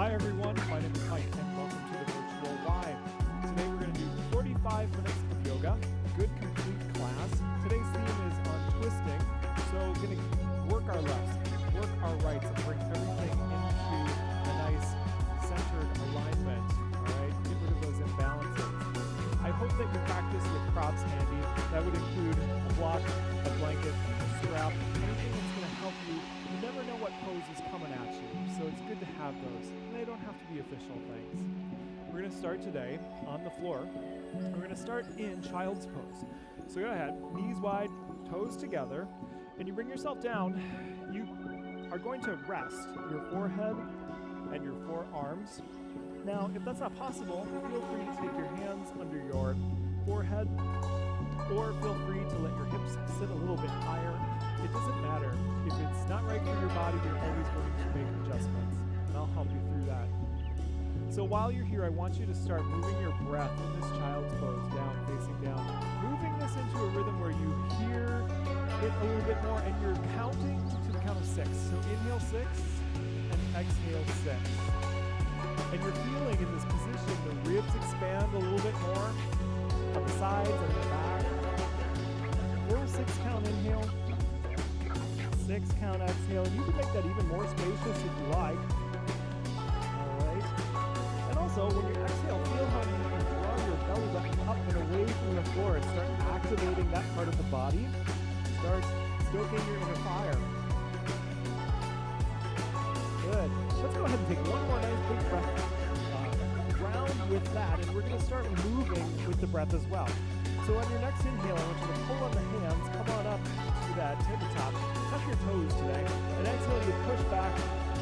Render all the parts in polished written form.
Hi everyone, my name is Mike and welcome to the Virtual Y. Today we're going to do 45 minutes of yoga, a good complete class. Today's theme is on twisting, so we're going to work our lefts, work our rights, and bring everything into a nice centered alignment, alright? Get rid of those imbalances. I hope that you practice with props handy. That would include a block, a blanket, a strap, anything that's going to help you. You never know what pose is coming at you, so it's good to have those. And they don't have to be official things. We're going to start today on the floor. We're going to start in child's pose. So go ahead, knees wide, toes together, and you bring yourself down. You are going to rest your forehead and your forearms. Now, if that's not possible, feel free to take your hands under your forehead, or feel free to let your hips sit a little bit higher. It doesn't matter. If it's not right for your body, you're always going to make adjustments, and I'll help you through that. So while you're here, I want you to start moving your breath in this child's pose, down, facing down, moving this into a rhythm where you hear it a little bit more, and you're counting to the count of 6. So inhale 6, and exhale 6. And you're feeling in this position, the ribs expand a little bit more on the sides and the back. 4, 6 count inhale, 6 count exhale, and you can make that even more spacious if you like. Alright. And also, when you exhale, feel how you can draw your belly button up and away from the floor and start activating that part of the body. Start stoking your inner fire. Good. Let's go ahead and take one more nice big breath. Ground with that, and we're going to start moving with the breath as well. So on your next inhale, I want you to pull on the hands, come on up to that tabletop, tuck your toes today, and exhale, you push back,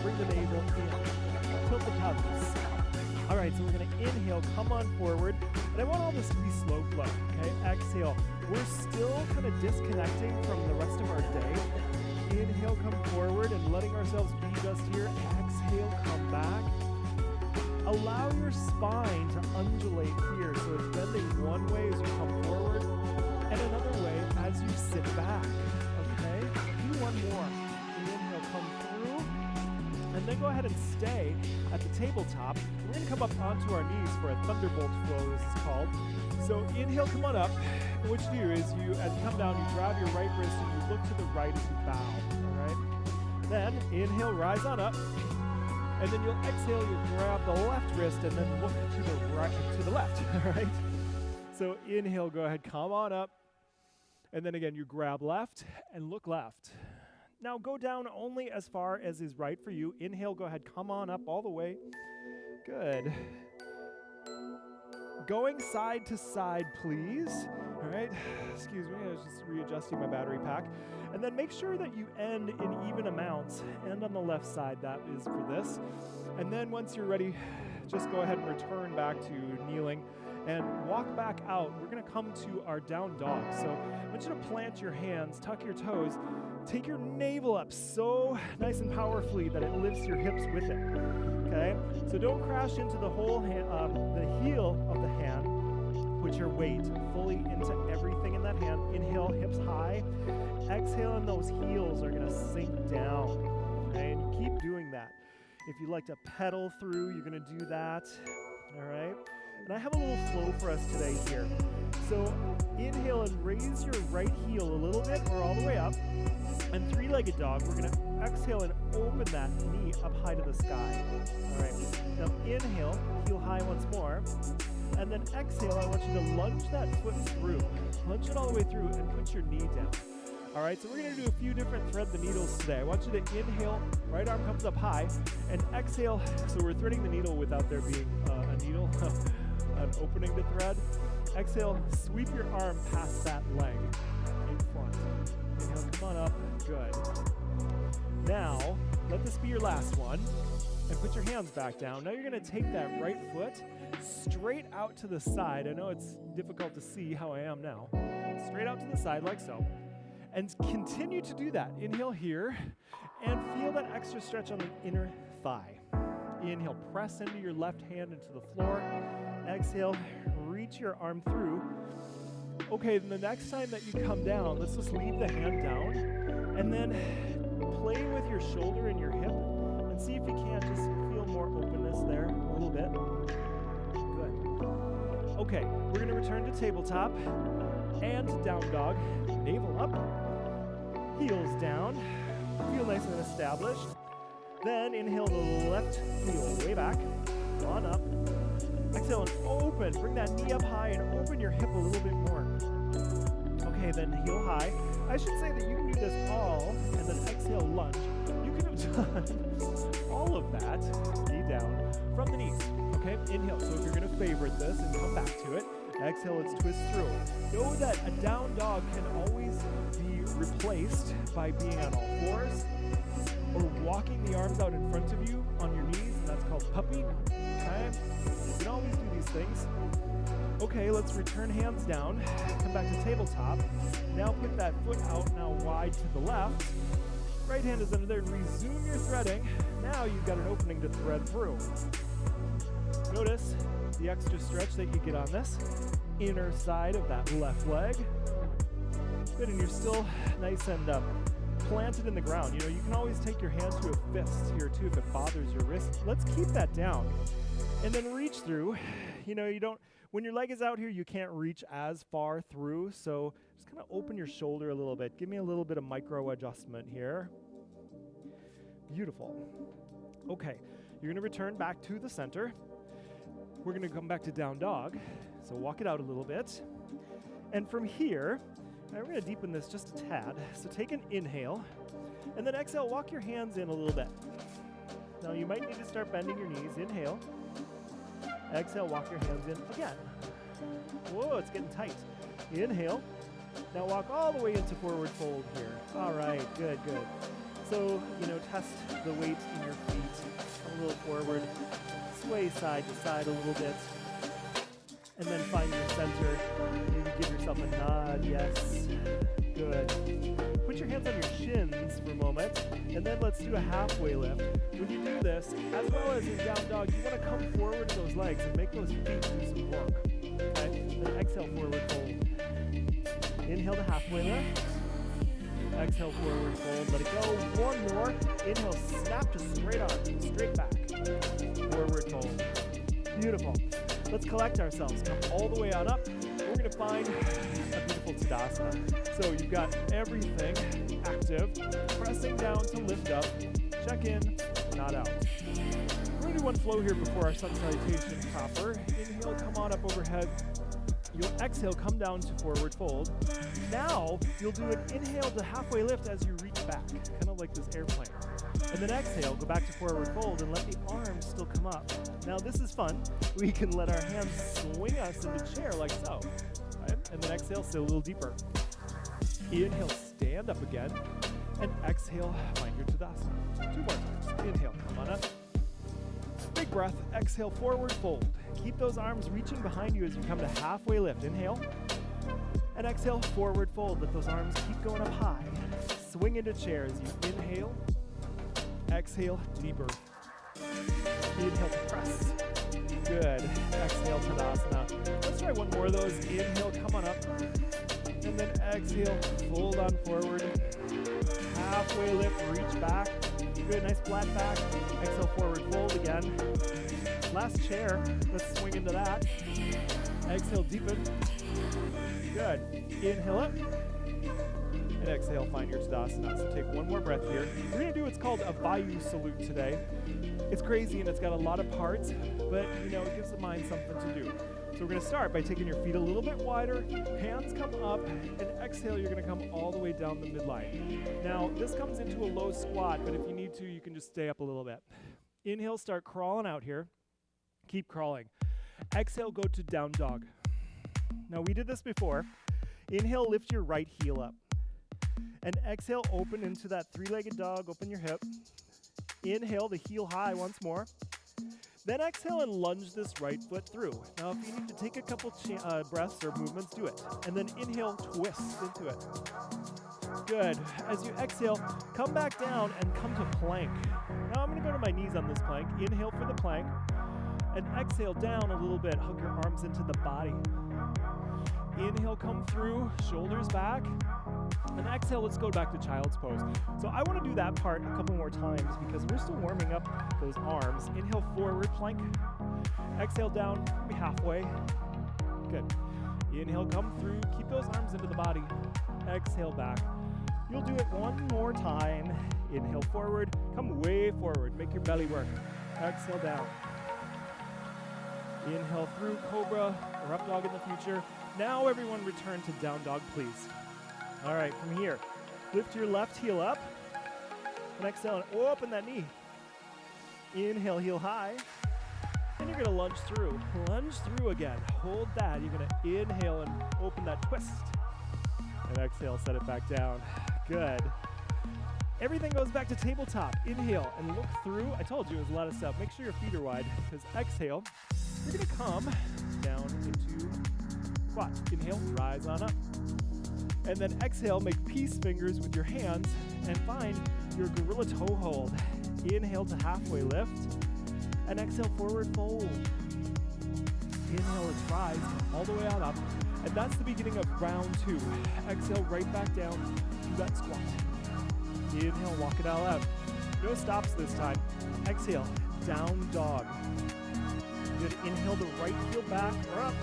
bring the navel in, tilt the pelvis. All right, so we're going to inhale, come on forward, and I want all this to be slow flow, okay? Exhale. We're still kind of disconnecting from the rest of our day. Inhale, come forward, and letting ourselves be just here. Exhale, come back. Allow your spine to undulate here, so it's bending one way as you come forward, and another way as you sit back, okay? Do one more. Inhale, come through, and then go ahead and stay at the tabletop. We're going to come up onto our knees for a thunderbolt flow, this is called. So inhale, come on up, and what you do is as you come down, you grab your right wrist and you look to the right as you bow, all right? Then inhale, rise on up. And then you'll exhale, you'll grab the left wrist and then look to the right, to the left, all right? So inhale, go ahead, come on up. And then again, you grab left and look left. Now go down only as far as is right for you. Inhale, go ahead, come on up all the way. Good. Going side to side, please. All right, excuse me, I was just readjusting my battery pack. And then make sure that you end in even amounts. End on the left side, that is for this. And then once you're ready, just go ahead and return back to kneeling and walk back out. We're gonna come to our down dog. So I want you to plant your hands, tuck your toes, take your navel up so nice and powerfully that it lifts your hips with it, okay? So don't crash into the whole hand, the heel of the hand. Put your weight fully into everything in that hand. Inhale, hips high. Exhale, and those heels are gonna sink down, okay? And you keep doing that. If you like to pedal through, you're gonna do that, all right? And I have a little flow for us today here. So inhale and raise your right heel a little bit or all the way up. And three-legged dog, we're gonna exhale and open that knee up high to the sky. All right, now inhale, heel high once more. And then exhale, I want you to lunge that foot through. Lunge it all the way through and put your knee down. All right, so we're gonna do a few different thread the needles today. I want you to inhale, right arm comes up high, and exhale, so we're threading the needle without there being a needle, an opening to thread. Exhale, sweep your arm past that leg in front. Inhale, come on up, good. Now, let this be your last one, and put your hands back down. Now you're gonna take that right foot straight out to the side. I know it's difficult to see how I am now. Straight out to the side like so. And continue to do that. Inhale here, and feel that extra stretch on the inner thigh. Inhale, press into your left hand into the floor. Exhale, reach your arm through. Okay, then the next time that you come down, let's just leave the hand down, and then play with your shoulder and your hip, and see if you can't just feel more openness return to tabletop and down dog. Navel up, heels down. Feel nice and established. Then inhale the left heel way back, on up. Exhale and open. Bring that knee up high and open your hip a little bit more. Okay, then heel high. I should say that you can do this all, and then exhale, lunge. You could have done all of that, knee down, from the knees. Okay, inhale. So if you're going to favorite this and come back to it, exhale, let's twist through. Know that a down dog can always be replaced by being on all fours or walking the arms out in front of you on your knees, and that's called puppy. Okay? You can always do these things. Okay, let's return hands down, come back to tabletop. Now put that foot out now wide to the left. Right hand is under there and resume your threading. Now you've got an opening to thread through. Notice the extra stretch that you get on this inner side of that left leg. Good, and you're still nice and planted in the ground. You know, you can always take your hand to a fist here too if it bothers your wrist. Let's keep that down. And then reach through. You know, you don't, when your leg is out here, you can't reach as far through, so just kind of open your shoulder a little bit. Give me a little bit of micro adjustment here. Beautiful. Okay, you're going to return back to the center. We're going to come back to down dog, so walk it out a little bit. And from here, now we're going to deepen this just a tad. So take an inhale, and then exhale, walk your hands in a little bit. Now you might need to start bending your knees. Inhale. Exhale, walk your hands in again. Whoa, it's getting tight. Inhale. Now walk all the way into forward fold here. All right, good, good. So, you know, test the weight in your feet. Come a little forward. Sway side to side a little bit. And then find your center. Maybe give yourself a nod. Yes. Good. Put your hands on your shins for a moment. And then let's do a halfway lift. When you do this, as well as in down dog, you want to come forward to those legs and make those feet do some work. Okay? Then exhale, forward fold. Inhale to halfway lift. Exhale, forward fold. Let it go. One more. Inhale, snap to straight arm. Straight back. Forward fold. Beautiful. Let's collect ourselves. Come all the way on up. We're going to find a beautiful Tadasana. So you've got everything active. Pressing down to lift up. Check in, not out. We're going to do one flow here before our sun salutation proper. Inhale, come on up overhead. You'll exhale, come down to forward fold. Now, you'll do an inhale to halfway lift as you reach back, kind of like this airplane. And then exhale, go back to forward fold and let the arms still come up. Now this is fun. We can let our hands swing us into chair like so. Right? And then exhale, stay a little deeper. Inhale, stand up again. And exhale, find your Tadasana. 2 more times. Inhale, come on up. Big breath, exhale, forward fold. Keep those arms reaching behind you as you come to halfway lift. Inhale. And exhale, forward fold. Let those arms keep going up high. Swing into chair as you inhale. Exhale, deeper. Inhale to press. Good. Exhale, Tadasana. Let's try one more of those. Inhale, come on up. And then exhale, fold on forward. Halfway lift, reach back. Good, nice flat back. Exhale, forward fold again. Last chair, let's swing into that. Exhale, deepen. Good. Inhale up. And exhale, find your Tadasana. So take one more breath here. We're going to do what's called a Vayu salute today. It's crazy and it's got a lot of parts, but you know, it gives the mind something to do. So we're going to start by taking your feet a little bit wider, hands come up, and exhale, you're going to come all the way down the midline. Now, this comes into a low squat, but if you need to, you can just stay up a little bit. Inhale, start crawling out here. Keep crawling. Exhale, go to down dog. Now, we did this before. Inhale, lift your right heel up. And exhale, open into that 3-legged dog, open your hip. Inhale, the heel high once more. Then exhale and lunge this right foot through. Now, if you need to take a couple breaths or movements, do it. And then inhale, twist into it. Good. As you exhale, come back down and come to plank. Now, I'm going to go to my knees on this plank. Inhale for the plank. And exhale down a little bit. Hug your arms into the body. Inhale, come through, shoulders back. And exhale, let's go back to child's pose. So I want to do that part a couple more times because we're still warming up those arms. Inhale, forward plank. Exhale down, maybe halfway. Good. Inhale, come through. Keep those arms into the body. Exhale back. You'll do it one more time. Inhale forward. Come way forward. Make your belly work. Exhale down. Inhale through cobra or up dog in the future. Now everyone return to down dog, please. All right, from here, lift your left heel up. And exhale and open that knee. Inhale, heel high. And you're going to lunge through. Lunge through again. Hold that. You're going to inhale and open that twist. And exhale, set it back down. Good. Everything goes back to tabletop. Inhale and look through. I told you it was a lot of stuff. Make sure your feet are wide, because exhale, you're going to come down into squat. Inhale, rise on up. And then exhale, make peace fingers with your hands and find your gorilla toe hold. Inhale to halfway lift. And exhale, forward fold. Inhale, let's rise all the way on up. And that's the beginning of round 2. Exhale, right back down to that squat. Inhale, walk it all out. No stops this time. Exhale, down dog. Good. Inhale the right heel back or up.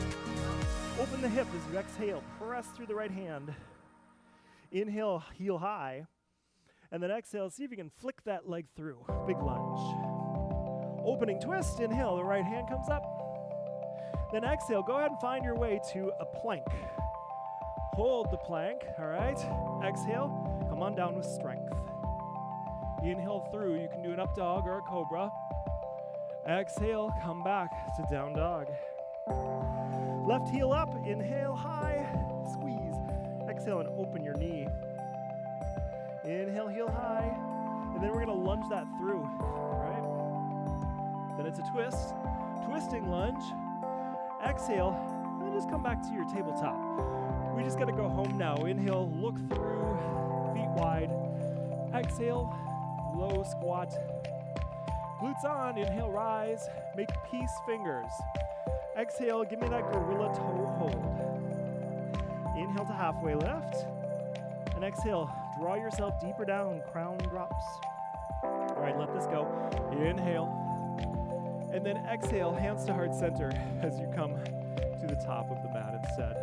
Open the hip as you exhale. Press through the right hand. Inhale, heel high. And then exhale, see if you can flick that leg through. Big lunge. Opening twist. Inhale, the right hand comes up. Then exhale, go ahead and find your way to a plank. Hold the plank, all right? Exhale, come on down with strength. Inhale through, you can do an up dog or a cobra. Exhale, come back to down dog. Left heel up, inhale high, squeeze. Exhale and open your knee. Inhale, heel high, and then we're gonna lunge that through, all right? Then it's a twist, twisting lunge. Exhale, and then just come back to your tabletop. We just gotta go home now. Inhale, look through, feet wide. Exhale, low squat. Glutes on, inhale, rise. Make peace fingers. Exhale, give me that gorilla toe hold. Inhale to halfway lift. And exhale, draw yourself deeper down, crown drops. All right, let this go. Inhale. And then exhale, hands to heart center as you come to the top of the mat instead.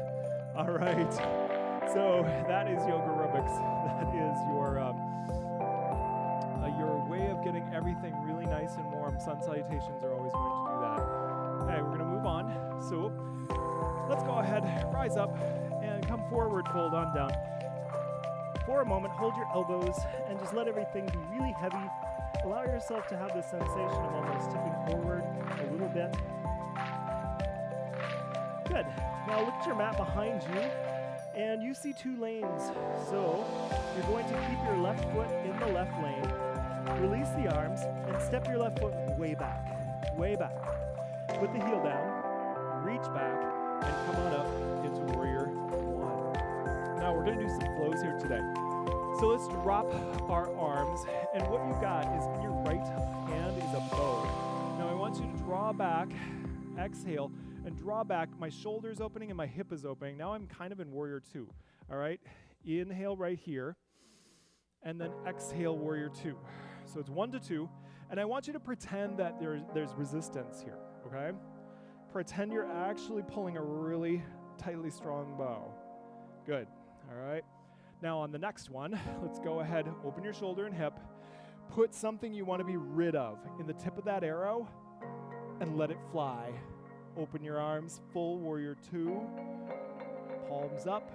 All right, so that is yoga aerobics. That is your way of getting everything really nice and warm. Sun salutations are always going to do that. Okay, we're gonna move on. So let's go ahead, rise up and come forward, fold on down. For a moment, hold your elbows and just let everything be really heavy. Allow yourself to have this sensation of almost tipping forward a little bit. Good. Now look at your mat behind you, and you see 2 lanes. So you're going to keep your left foot in the left lane, release the arms, and step your left foot way back, way back. Put the heel down, reach back, and come on up into Warrior 1. Now we're going to do some flows here today. So let's drop our arms, and what you've got is in your right hand is a bow. Now I want you to draw back, exhale, and draw back. My shoulder's opening and my hip is opening. Now I'm kind of in Warrior 2, all right? Inhale right here, and then exhale Warrior 2. So it's 1 to 2, and I want you to pretend that there's resistance here, okay? Pretend you're actually pulling a really tightly strong bow. Good, all right? Now on the next one, let's go ahead, open your shoulder and hip, put something you want to be rid of in the tip of that arrow, and let it fly. Open your arms, full Warrior 2, palms up,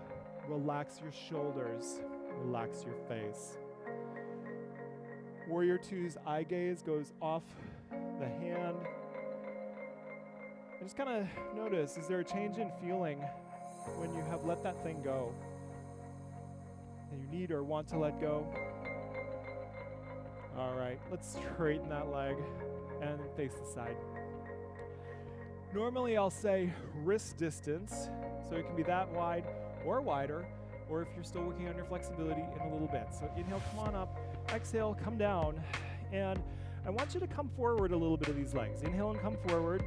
relax your shoulders, relax your face. Warrior 2's eye gaze goes off the hand. And just kind of notice, is there a change in feeling when you have let that thing go? And you need or want to let go? All right, let's straighten that leg and face the side. Normally I'll say wrist distance, so it can be that wide or wider, or if you're still working on your flexibility, in a little bit. So inhale, come on up, exhale, come down, and I want you to come forward a little bit of these legs. Inhale and come forward.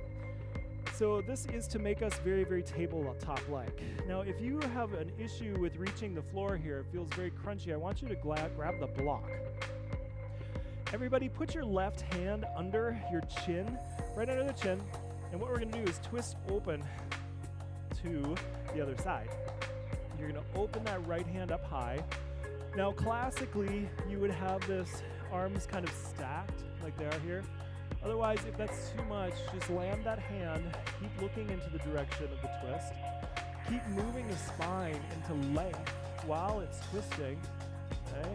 So this is to make us very, very tabletop-like. Now, if you have an issue with reaching the floor here, it feels very crunchy, I want you to grab the block. Everybody, put your left hand under your chin, right under the chin, and what we're gonna do is twist open to the other side. You're going to open that right hand up high. Now, classically, you would have this arms kind of stacked like they are here. Otherwise, if that's too much, just land that hand, keep looking into the direction of the twist, keep moving the spine into length while it's twisting, okay?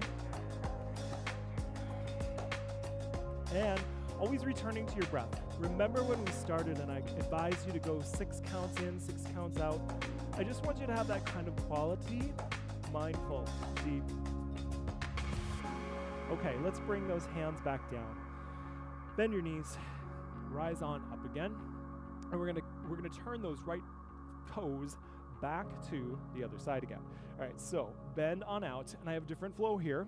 And always returning to your breath. Remember when we started and I advised you to go 6 counts in, 6 counts out. I just want you to have that kind of quality, mindful, deep. Okay, let's bring those hands back down. Bend your knees, rise on up again, and we're gonna turn those right toes back to the other side again. All right, so bend on out, and I have a different flow here.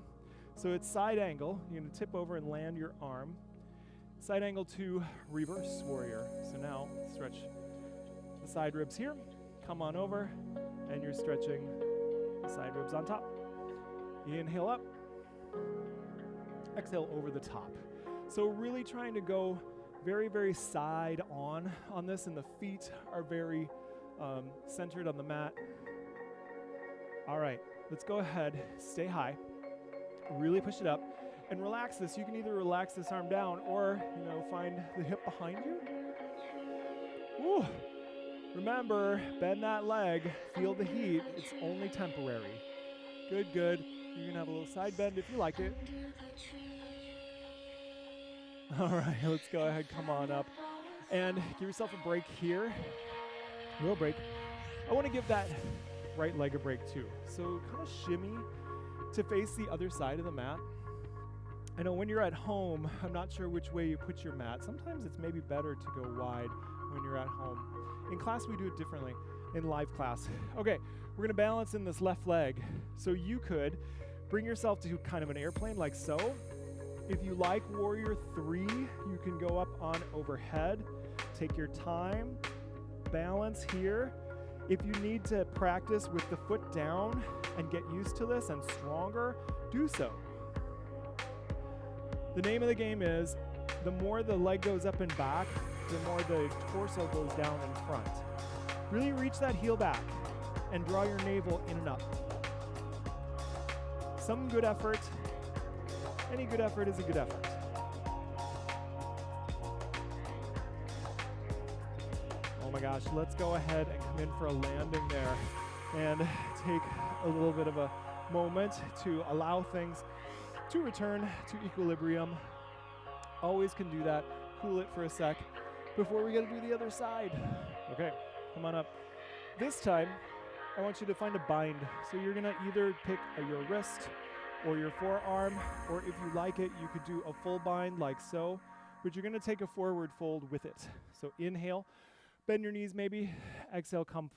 So it's side angle. You're gonna tip over and land your arm. Side angle to reverse warrior. So now stretch the side ribs here, come on over, and you're stretching the side ribs on top. Inhale up, exhale over the top. So really trying to go very, very side on this, and the feet are very centered on the mat. All right, let's go ahead, stay high, really push it up, and relax this. You can either relax this arm down or, find the hip behind you. Woo. Remember, bend that leg, feel the heat. It's only temporary. Good, good. You're gonna have a little side bend if you like it. All right, let's go ahead, come on up. And give yourself a break here. A little break. I want to give that right leg a break too. So kind of shimmy to face the other side of the mat. I know when you're at home, I'm not sure which way you put your mat. Sometimes it's maybe better to go wide when you're at home. In class, we do it differently, in live class. Okay, we're gonna balance in this left leg. So you could bring yourself to kind of an airplane like so. If you like Warrior 3, you can go up on overhead. Take your time, balance here. If you need to practice with the foot down and get used to this and stronger, do so. The name of the game is, the more the leg goes up and back, the more the torso goes down and front. Really reach that heel back and draw your navel in and up. Some good effort. Any good effort is a good effort. Oh my gosh, let's go ahead and come in for a landing there and take a little bit of a moment to allow things to return to equilibrium. Always can do that. Cool it for a sec before we get to do the other side. Okay, come on up. This time, I want you to find a bind. So you're gonna either pick your wrist or your forearm, or if you like it, you could do a full bind like so, but you're gonna take a forward fold with it. So inhale, bend your knees maybe, exhale, come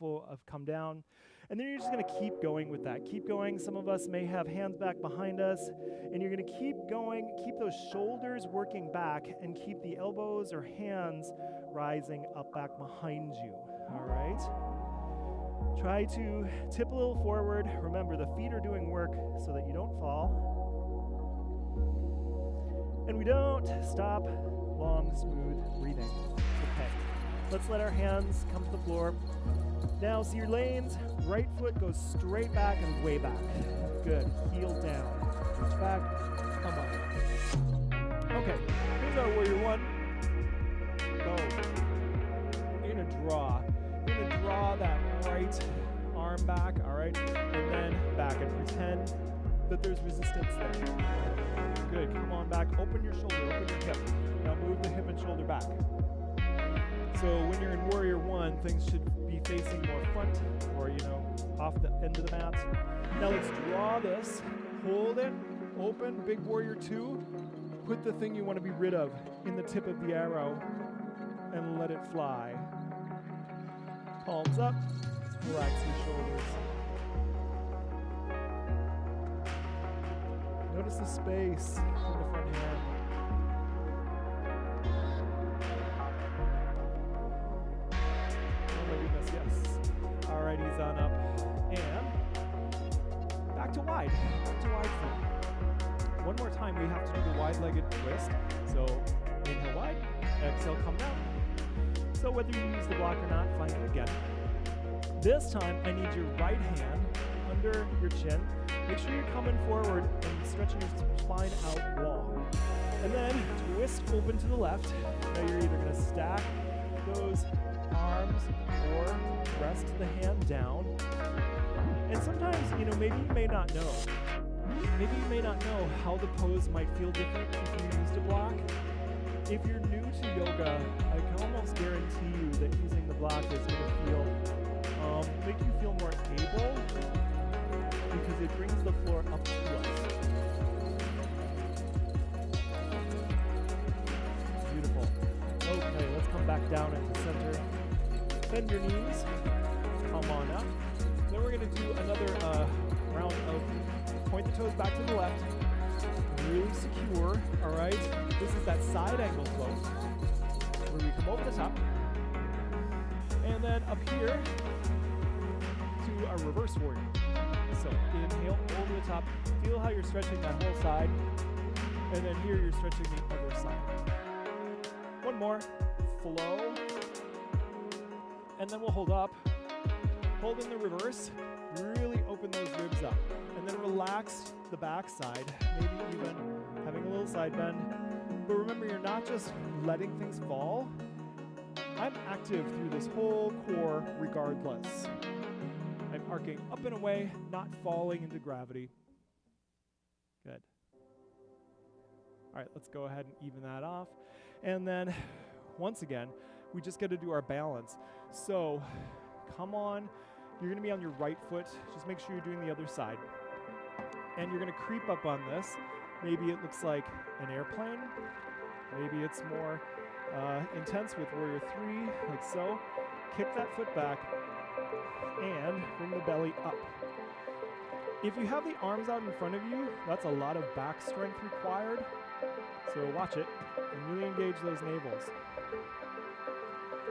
down, and then you're just gonna keep going with that. Keep going. Some of us may have hands back behind us, and you're gonna keep going, keep those shoulders working back, and keep the elbows or hands rising up back behind you, all right? Try to tip a little forward. Remember, the feet are doing work so that you don't fall. And we don't stop. Long, smooth breathing. Okay, let's let our hands come to the floor. Now, see your lanes. Right foot goes straight back and way back. Good, heel down. Reach back, come up. Okay, here's our Warrior 1. Go. You're gonna draw. You're gonna draw that right arm back, all right? And then back and pretend that there's resistance there. Good, come on back, open your shoulder, open your hip. Now move the hip and shoulder back. So when you're in Warrior 1, things should be facing more front or, off the end of the mat. Now let's draw this, hold it, open, big Warrior 2. Put the thing you want to be rid of in the tip of the arrow and let it fly. Palms up, relax your shoulders. Notice the space in the front hand. Oh my goodness, yes. All right, he's on up. And back to wide feet. One more time, we have to do the wide-legged twist. So inhale wide, exhale, come down. So whether you use the block or not, find it again. This time, I need your right hand under your chin. Make sure you're coming forward and stretching your spine out long. And then twist open to the left. Now you're either going to stack those arms or rest the hand down. And sometimes, maybe you may not know. Maybe you may not know how the pose might feel different if you used a block. If you're new to yoga, I can almost guarantee you that using the block is going to make you feel more able because it brings the floor up to us. Beautiful. Okay, let's come back down into center. Bend your knees. Come on up. Then we're going to do another round of point the toes back to the left. Really secure, all right? This is that side angle flow where we come over the top. And then up here to a reverse warrior. So inhale over the top. Feel how you're stretching that whole side. And then here you're stretching the other side. One more. Flow. And then we'll hold up. Hold in the reverse. Really open those ribs up. And then relax the back side. Maybe even having a little side bend. But remember, you're not just letting things fall. I'm active through this whole core regardless. I'm arcing up and away, not falling into gravity. Good. All right, let's go ahead and even that off. And then, once again, we just got to do our balance. So, come on. You're going to be on your right foot. Just make sure you're doing the other side. And you're going to creep up on this. Maybe it looks like an airplane. Maybe it's more intense with Warrior 3, like so. Kick that foot back and bring the belly up. If you have the arms out in front of you, that's a lot of back strength required. So watch it and really engage those navels.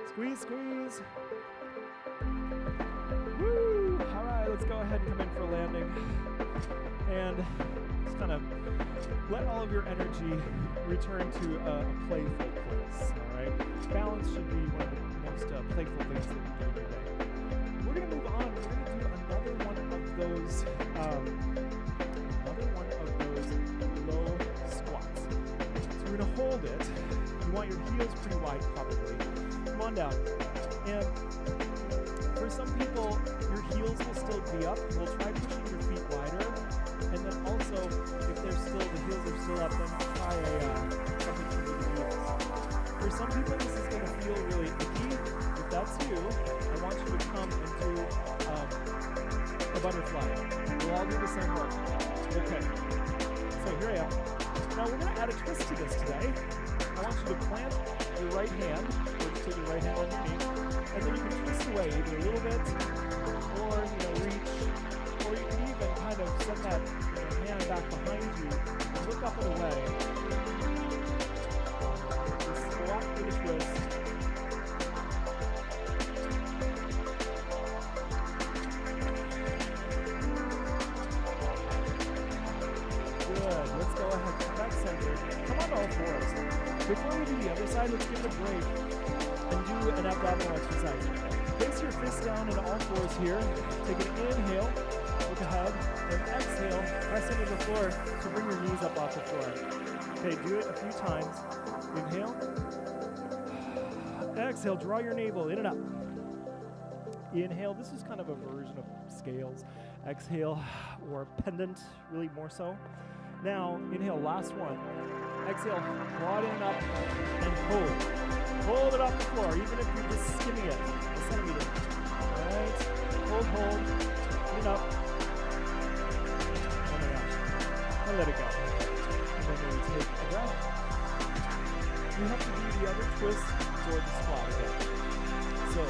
Squeeze, squeeze. Woo! All right, let's go ahead and come in for a landing. And just kind of let all of your energy return to a playful place, all right? Balance should be one of the most playful things that you do today. We're going to move on. We're going to do another one of those low squats. So we're going to hold it. You want your heels pretty wide, probably. Come on down. And for some people, your heels will still be up. We'll try pushing your feet wider. And then also, if the heels are still up, then try something to the heels. For some people, this is going to feel really icky. If that's you, I want you to come and do a butterfly. We'll all do the same work. Okay. So here I am. Now we're going to add a twist to this today. I want you to plant your right hand, or just take your right hand on your knee, and then you can twist away either a little bit, or reach. Or you can even kind of set that hand back behind you and look up and away. Just squat for the twist. Good. Let's go ahead. Come back centered. Come on all fours. Before we do the other side, let's give it a break and do an abdominal exercise. Place your fists down in all fours here. Take an inhale. Look ahead, and exhale, press into the floor to bring your knees up off the floor. Okay, do it a few times. Inhale. Exhale, draw your navel in and up. Inhale, this is kind of a version of scales. Exhale, or pendant, really more so. Now, inhale, last one. Exhale, draw it in and up, and hold. Hold it off the floor, even if you're just skimming it a centimeter. All right, hold, in and up. And let it go. And then we take a breath. We have to do the other twist for the squat again. So,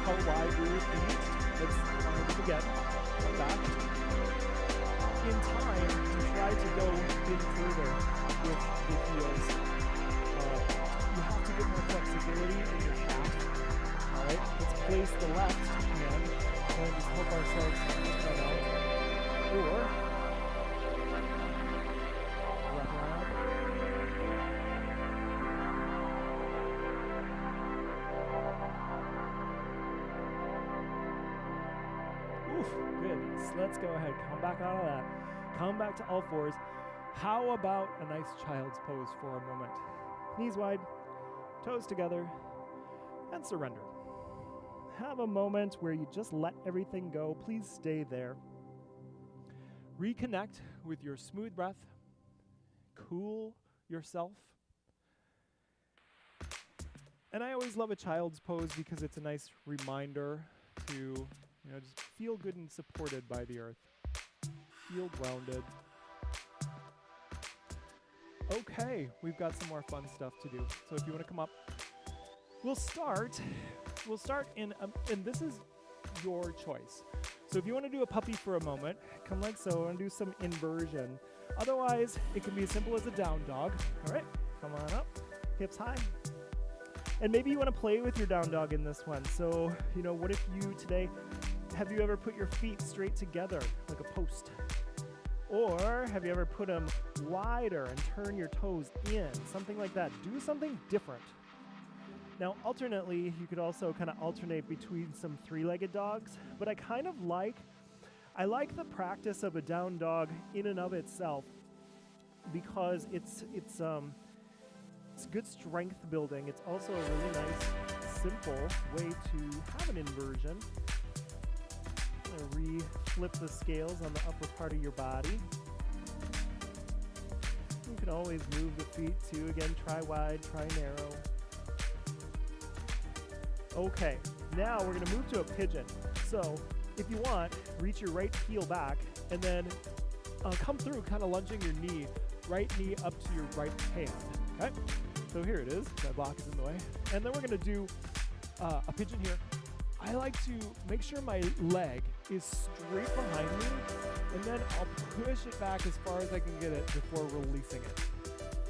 how wide are your feet? Let's do it again. Come back. In time, you try to go in further with the heels. You have to get more flexibility in your calf. Alright, let's place the left hand and just help ourselves that out. Or Goodness. Let's go ahead. Come back out of that. Come back to all fours. How about a nice child's pose for a moment? Knees wide, toes together, and surrender. Have a moment where you just let everything go. Please stay there. Reconnect with your smooth breath. Cool yourself. And I always love a child's pose because it's a nice reminder to, just feel good and supported by the earth. Feel grounded. Okay, we've got some more fun stuff to do. So if you want to come up, we'll start in, and this is your choice. So if you want to do a puppy for a moment, come like so and do some inversion. Otherwise, it can be as simple as a down dog. All right, come on up, hips high. And maybe you want to play with your down dog in this one. So, what if have you ever put your feet straight together like a post? Or have you ever put them wider and turn your toes in? Something like that. Do something different. Now, alternately, you could also kind of alternate between some three-legged dogs, but I like the practice of a down dog in and of itself because it's good strength building. It's also a really nice, simple way to have an inversion. I'm going to flip the scales on the upper part of your body. You can always move the feet too. Again, try wide, try narrow. Okay, now we're going to move to a pigeon. So if you want, reach your right heel back and then come through kind of lunging your knee, right knee up to your right hand. Okay, so here it is. My block is in the way. And then we're going to do a pigeon here. I like to make sure my leg is straight behind me, and then I'll push it back as far as I can get it before releasing it.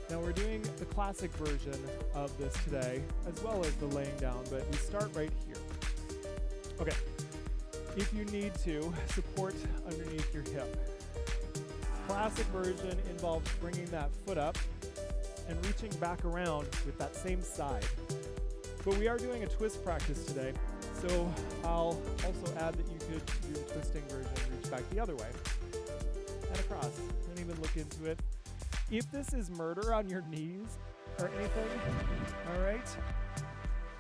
Now we're doing the classic version of this today, as well as the laying down, but we start right here. Okay, if you need to, support underneath your hip. Classic version involves bringing that foot up and reaching back around with that same side. But we are doing a twist practice today, so I'll also add that you could do the twisting version, reach back the other way and across, and even look into it. If this is murder on your knees or anything, all right,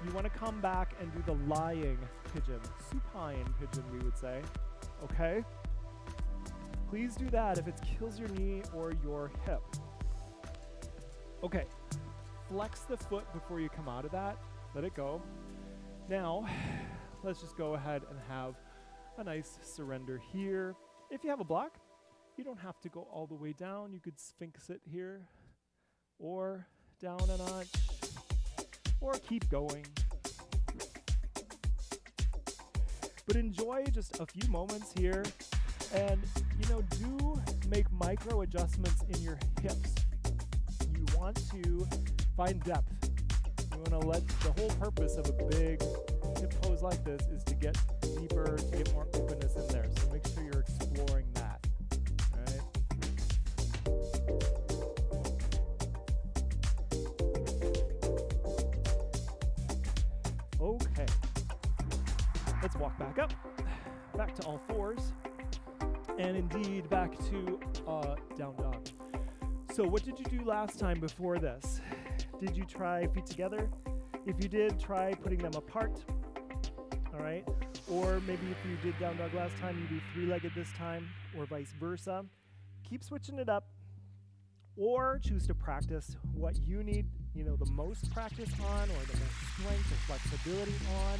you want to come back and do the lying pigeon, supine pigeon, we would say, okay? Please do that if it kills your knee or your hip. Okay, flex the foot before you come out of that. Let it go. Now, let's just go ahead and have a nice surrender here. If you have a block, you don't have to go all the way down. You could sphinx it here, or down a notch, or keep going. But enjoy just a few moments here, and do make micro adjustments in your hips. You want to find depth. You want to let the whole purpose of a big hip pose like this is to get deeper, to get more openness in there. So make sure you're exploring that. All right. Okay. Let's walk back up, back to all fours, and indeed back to down dog. So what did you do last time before this? Did you try feet together? If you did, try putting them apart, all right? Or maybe if you did down dog last time, you do three-legged this time, or vice versa. Keep switching it up, or choose to practice what you need, the most practice on, or the most strength or flexibility on.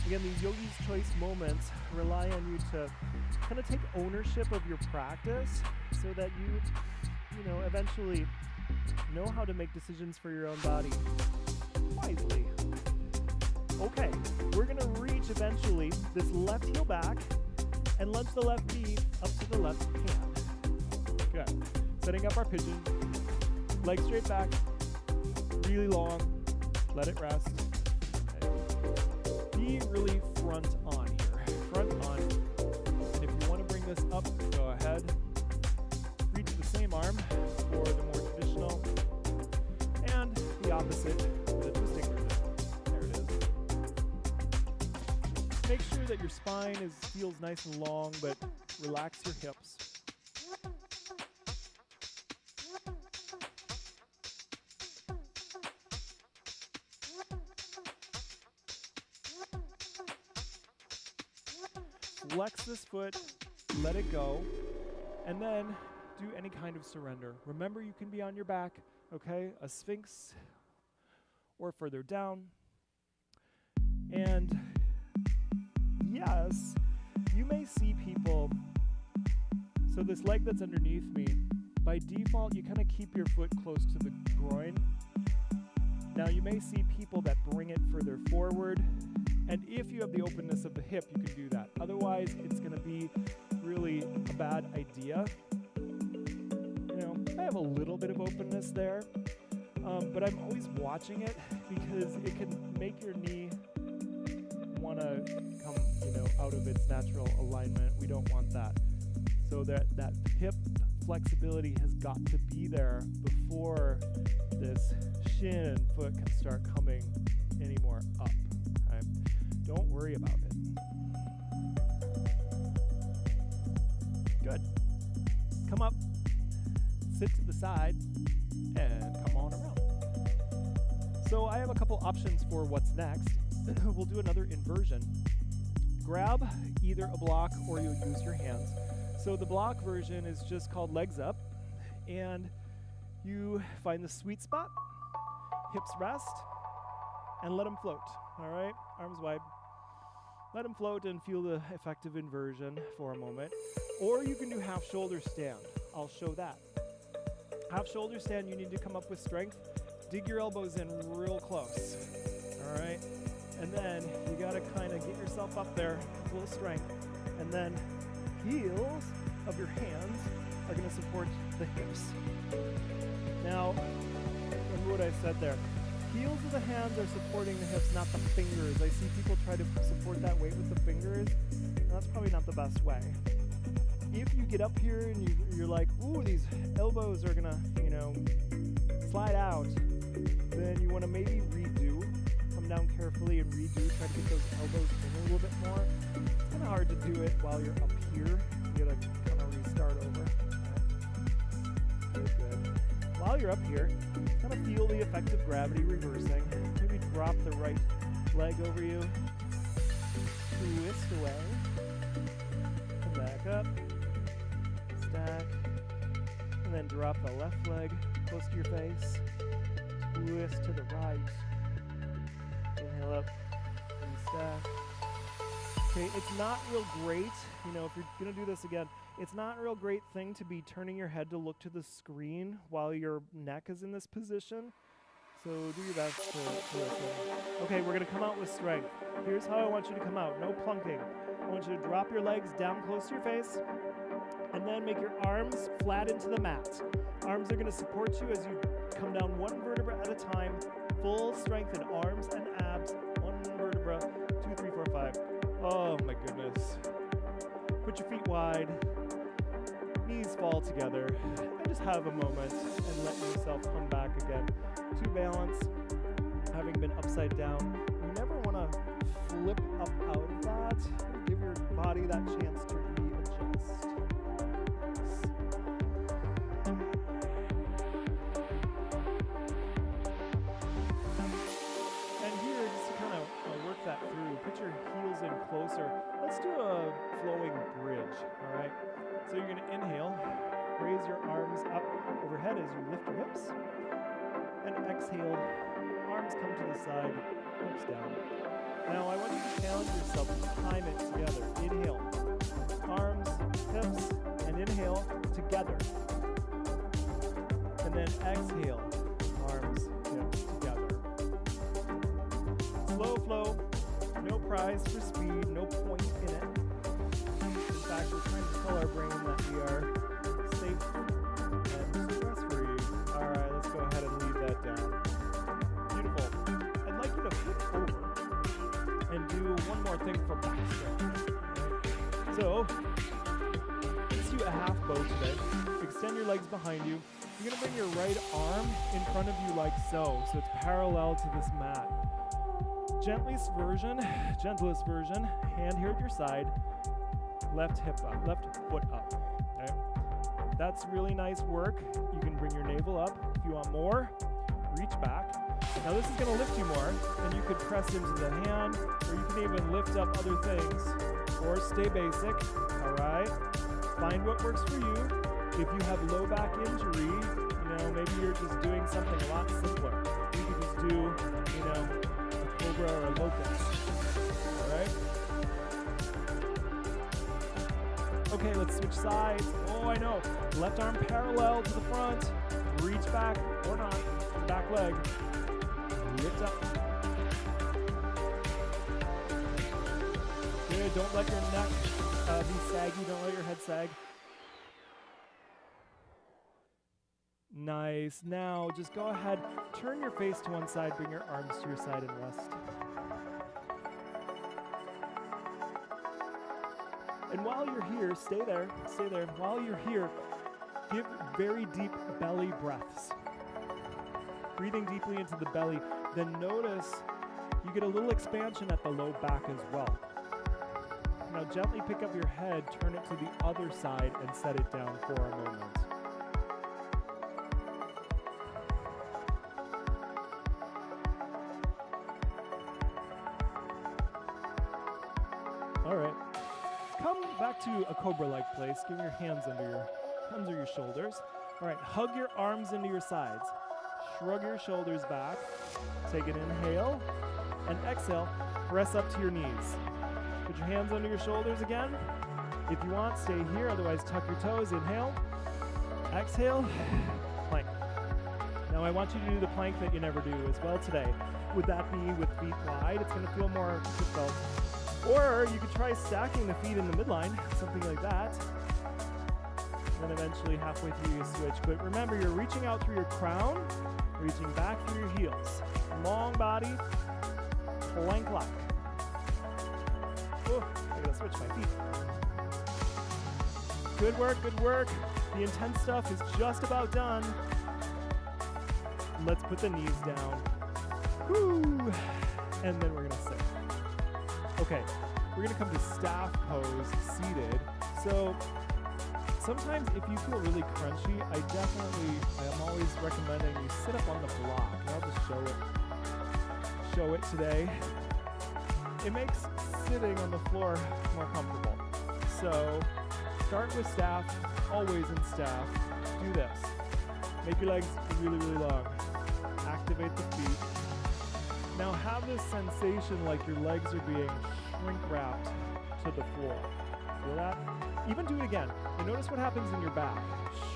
Again, these yogi's choice moments rely on you to kind of take ownership of your practice so that you eventually know how to make decisions for your own body wisely. Okay, we're going to reach eventually this left heel back and lunge the left knee up to the left hand. Good. Setting up our pigeon. Legs straight back. Really long. Let it rest. Okay. Be really front on here. Front on. And if you want to bring this up, go ahead. Reach the same arm for the more traditional, and the opposite for the twisting version. There it is. make sure that your spine feels nice and long, but relax your hips. Flex this foot, let it go, and then do any kind of surrender. Remember, you can be on your back, okay? A sphinx or further down. And yes, you may see people, so this leg that's underneath me, by default, you kind of keep your foot close to the groin. Now, you may see people that bring it further forward, and if you have the openness of the hip, you can do that. Otherwise, it's going to be really a bad idea. You know, I have a little bit of openness there, but I'm always watching it because it can make your knee want to come, out of its natural alignment. We don't want that. So that hip flexibility has got to be there before this shin and foot can start coming any more up. Okay? Don't worry about it. Good. Come up, sit to the side, and come on around. So I have a couple options for what's next. We'll do another inversion. Grab either a block or you'll use your hands. So the block version is just called legs up, and you find the sweet spot, hips rest, and let them float. All right, arms wide. Let them float and feel the effective inversion for a moment. Or you can do half shoulder stand. I'll show that. Half shoulder stand, you need to come up with strength. Dig your elbows in real close. All right, and then you gotta kind of get yourself up there, a little strength, and then heels of your hands are going to support the hips. Now, remember what I said there. Heels of the hands are supporting the hips, not the fingers. I see people try to support that weight with the fingers, and that's probably not the best way. If you get up here and you're like, ooh, these elbows are going to, slide out, then you want to maybe redo. Come down carefully and redo. Try to get those elbows in a little bit more. It's kind of hard to do it while you're up here. You gotta kind of restart over. Good. While you're up here, kind of feel the effect of gravity reversing. Maybe drop the right leg over you. Twist away. Come back up. Stack. And then drop the left leg close to your face. Twist to the right. Inhale up and stack. Okay, it's not real great, if you're going to do this again, it's not a real great thing to be turning your head to look to the screen while your neck is in this position. So do your best to listen. Okay, we're going to come out with strength. Here's how I want you to come out. No plunking. I want you to drop your legs down close to your face, and then make your arms flat into the mat. Arms are going to support you as you come down one vertebra at a time. Full strength in arms and abs. One vertebra, 2, 3, 4, 5. Oh my goodness. Put your feet wide. Knees fall together. And just have a moment and let yourself come back again to balance. Having been upside down, you never want to flip up out of that. Give your body that chance to readjust. That through. Put your heels in closer. Let's do a flowing bridge, all right? So you're going to inhale, raise your arms up overhead as you lift your hips, and exhale, arms come to the side, hips down. Now I want you to challenge yourself to time it together. Inhale, arms, hips, and inhale together. And then exhale, arms, hips together. Slow flow. No prize for speed, no point in it. In fact, we're trying to tell our brain that we are safe and stress-free. All right, let's go ahead and leave that down. Beautiful. I'd like you to flip over and do one more thing for back stretch. So, let's do a half bow today. Extend your legs behind you. You're going to bring your right arm in front of you like so. So it's parallel to this mat. gentlest version, hand here at your side, left foot up. Okay? That's really nice work. You can bring your navel up. If you want more, reach back. Now this is going to lift you more, and you could press into the hand, or you can even lift up other things, or stay basic. All right? Find what works for you. If you have low back injury, maybe you're just doing something a lot simpler. You could just do, a cobra or a locust. All right? Okay, let's switch sides. Oh, I know. Left arm parallel to the front. Reach back, or not. Back leg. Lift up. Good. Don't let your neck be saggy. Don't let your head sag. Nice. Now, just go ahead. Turn your face to one side. Bring your arms to your side and rest. And while you're here, stay there. While you're here, give very deep belly breaths. Breathing deeply into the belly, then notice you get a little expansion at the low back as well. Now gently pick up your head, turn it to the other side, and set it down for a moment. All right. Come back to a cobra-like place. Give your hands under your shoulders. All right, hug your arms into your sides. Shrug your shoulders back. Take an inhale and exhale. Press up to your knees. Put your hands under your shoulders again. If you want, stay here. Otherwise, tuck your toes. Inhale. Exhale. Plank. Now I want you to do the plank that you never do as well today. Would that be with feet wide? It's going to feel more difficult. Or you could try stacking the feet in the midline, something like that. And then eventually halfway through you switch. But remember, you're reaching out through your crown, reaching back through your heels. Long body, plank-like. Oh, I gotta switch my feet. Good work, good work. The intense stuff is just about done. Let's put the knees down. Woo! And then we're gonna sit. Okay, we're gonna come to staff pose, seated. So sometimes if you feel really crunchy, I am always recommending you sit up on the block. And I'll just show it today. It makes sitting on the floor more comfortable. So start with staff, always in staff. Do this. Make your legs really, really long. Activate the feet. Now have this sensation like your legs are being shrink wrapped to the floor. Feel that? Even do it again. And notice what happens in your back.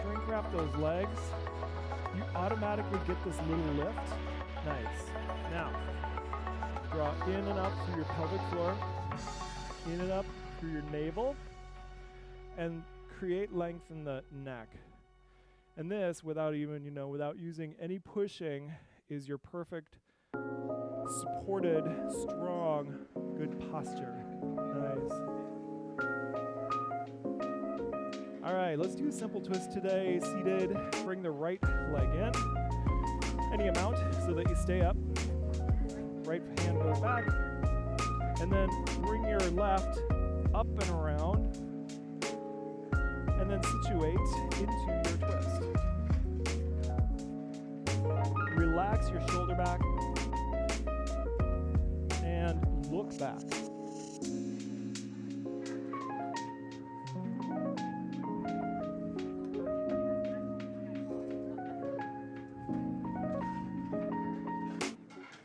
Shrink wrap those legs. You automatically get this little lift. Nice. Now, draw in and up through your pelvic floor. In and up through your navel. And create length in the neck. And this, without using any pushing, is your perfect supported, strong, good posture. Nice. All right, let's do a simple twist today. Seated, bring the right leg in, any amount so that you stay up. Right hand goes back, and then bring your left up and around, and then situate into your twist. Relax your shoulder back, and look back.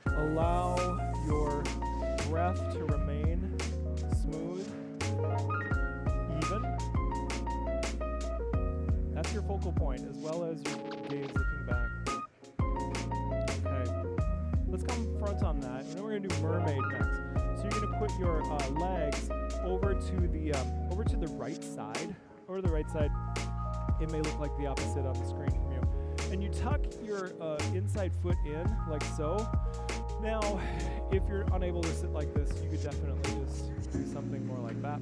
Allow your breath to remain smooth, even. That's your focal point, as well as your gaze looking back. Okay, let's come front on that, and then we're going to do mermaid next. So you're going to put your legs over to the right side, or the right side. It may look like the opposite on the screen from you. And you tuck your inside foot in, like so. Now, if you're unable to sit like this, you could definitely just do something more like that.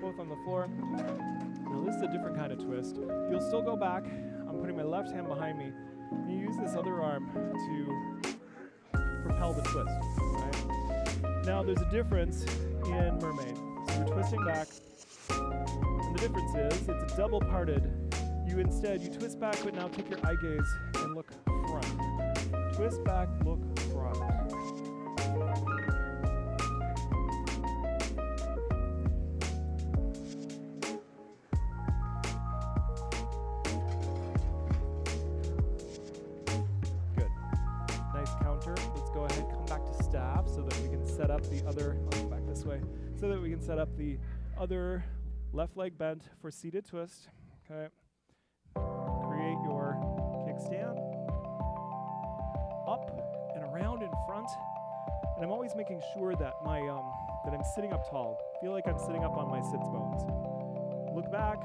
Both on the floor. Now, this is a different kind of twist. You'll still go back. I'm putting my left hand behind me. And you use this other arm to propel the twist, right? Now there's a difference in mermaid. So we're twisting back, and the difference is it's a double parted. You twist back, but now take your eye gaze and look front. Twist back, look front. Good. Nice counter. Let's go ahead, come back to staff so that we can set up the other, I'll come back this way, so that we can set up the other left leg bent for seated twist. Okay. Create your kickstand. Up and around in front. And I'm always making sure that that I'm sitting up tall. Feel like I'm sitting up on my sits bones. Look back.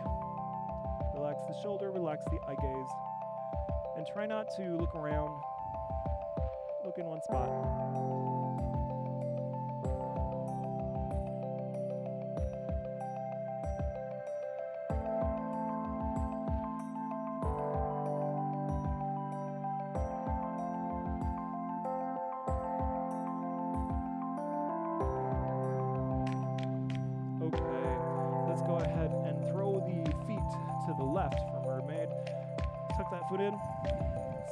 Relax the shoulder, relax the eye gaze. And try not to look around. Look in one spot. Foot in,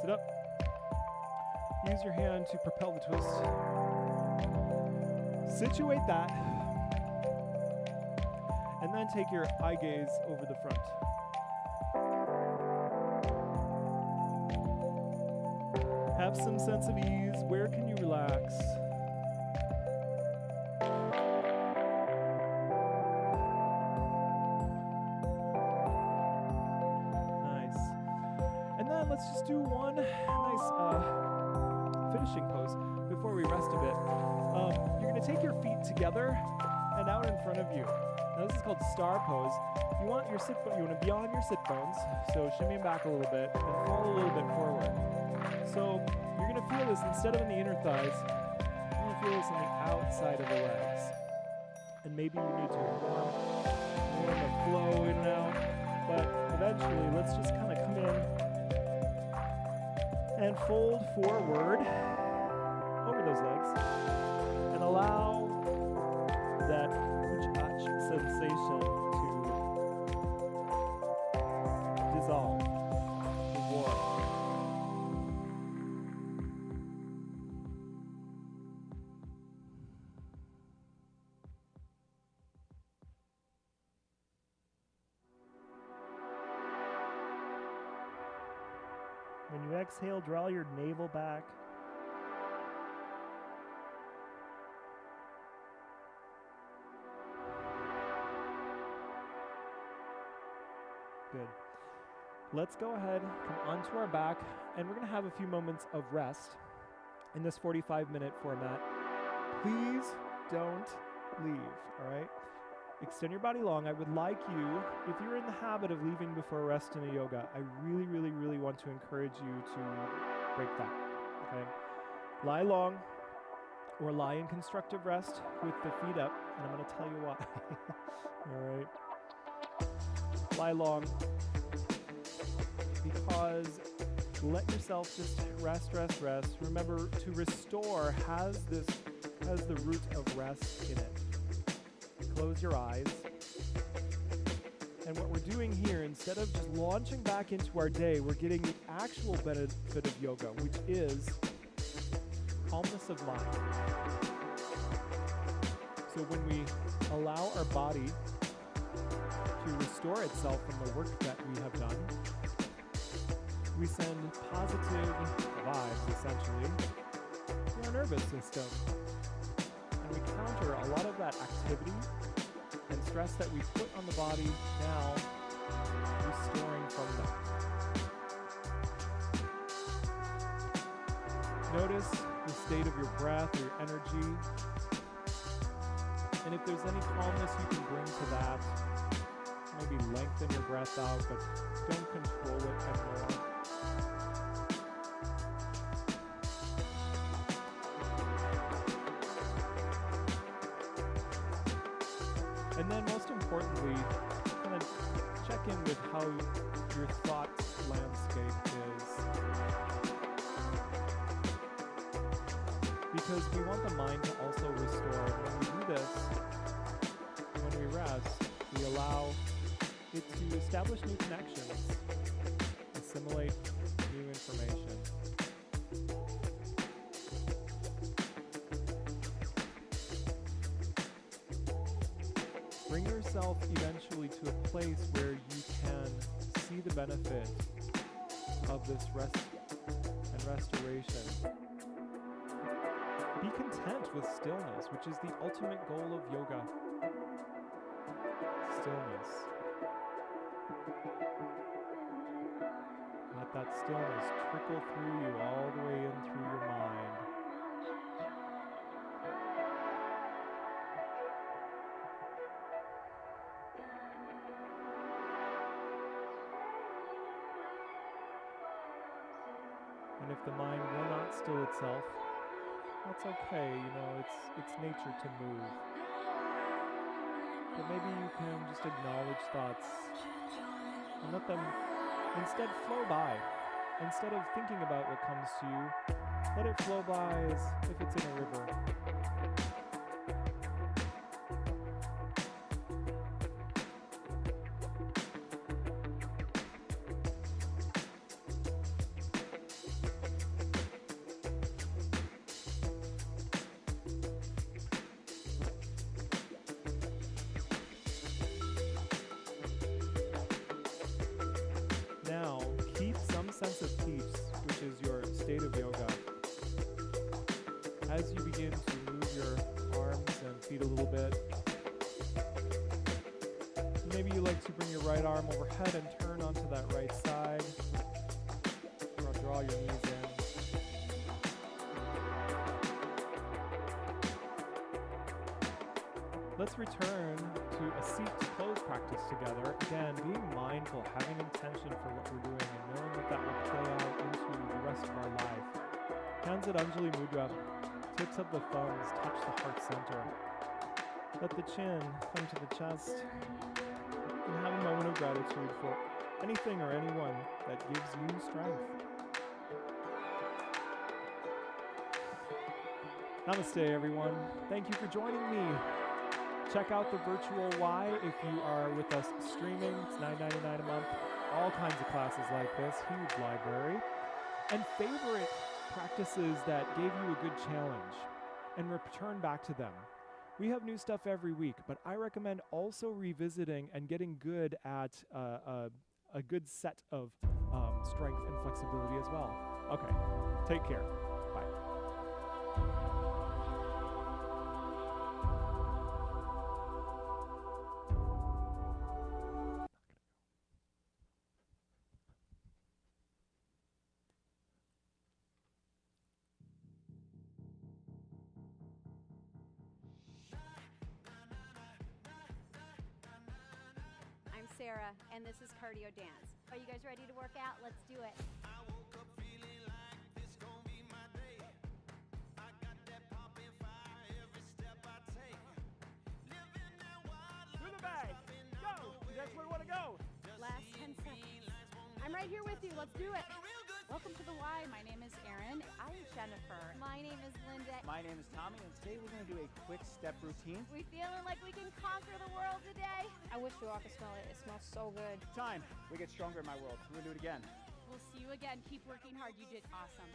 sit up, use your hand to propel the twist, situate that, and then take your eye gaze over the front. Have some sense of ease. Where can you relax? Let's just do one nice finishing pose before we rest a bit. You're going to take your feet together and out in front of you. Now this is called star pose. You want your you want to be on your sit bones, so shimmy back a little bit and fall a little bit forward. So you're going to feel this instead of in the inner thighs. You're going to feel this on the outside of the legs. And maybe you need to warm the flow in and out. But eventually, let's just kind of come in and fold forward over those legs and allow that uchach sensation to dissolve, to warm. When you exhale, draw your navel back. Good. Let's go ahead, come onto our back, and we're going to have a few moments of rest in this 45-minute format. Please don't leave, all right? Extend your body long. I would like you, if you're in the habit of leaving before rest in a yoga, I really, really, really want to encourage you to break that, okay? Lie long or lie in constructive rest with the feet up, and I'm going to tell you why. All right? Lie long because let yourself just rest. Remember, to restore has the root of rest in it. Close your eyes. And what we're doing here, instead of just launching back into our day, we're getting the actual benefit of yoga, which is calmness of mind. So when we allow our body to restore itself from the work that we have done, we send positive vibes, essentially, to our nervous system. And we counter a lot of that activity and stress that we put on the body, now restoring from that. Notice the state of your breath, your energy. And if there's any calmness you can bring to that, maybe lengthen your breath out, but don't control it anymore. And then most importantly, kind of check in with how your thought landscape is. because we want the mind to also restore. When we do this, when we rest, we allow it to establish new connections, assimilate new information. Bring yourself eventually to a place where you can see the benefit of this rest and restoration. Be content with stillness, which is the ultimate goal of yoga. Stillness. Let that stillness trickle through you all the way in through your mind. And if the mind will not still itself, that's okay, you know, it's nature to move. But maybe you can just acknowledge thoughts and let them instead flow by. Instead of thinking about what comes to you, let it flow by as if it's in a river. Now, keep some sense of peace, which is your state of yoga. As you begin to move your arms and feet a little bit, maybe you like to bring your right arm overhead and turn onto that right side. Draw your knees in. Let's return to a seat to close practice together. Again, being mindful, having intention for what we're doing, and knowing that that will play out into the rest of our life. Hands at Anjali Mudra. Tips of the thumbs touch the heart center. Let the chin come to the chest. And have a moment of gratitude for anything or anyone that gives you strength. Namaste, everyone. Thank you for joining me. Check out the virtual Y if you are with us streaming. It's $9.99 a month. All kinds of classes like this, huge library. And favorite practices that gave you a good challenge and return back to them. We have new stuff every week, but I recommend also revisiting and getting good at a good set of strength and flexibility as well. Okay, take care. Bye. I'm Sarah, and this is Cardio Dance. Are you guys ready to work out? Let's do it. I woke up feeling like this gon' be my day. I got that poppin' fire every step I take. Living that wild life. To the bag. Go. That's where we want to go. Last 10 seconds. I'm right here with you. Let's do it. Welcome to the Y. My name is Erin. I'm Jennifer. My name is Linda. My name is Tommy, and today we're going to do a quick step routine. We feeling like we can conquer the world today? I wish you all could smell it. It smells so good. Time. We get stronger in my world. We're going to do it again. We'll see you again. Keep working hard. You did awesome.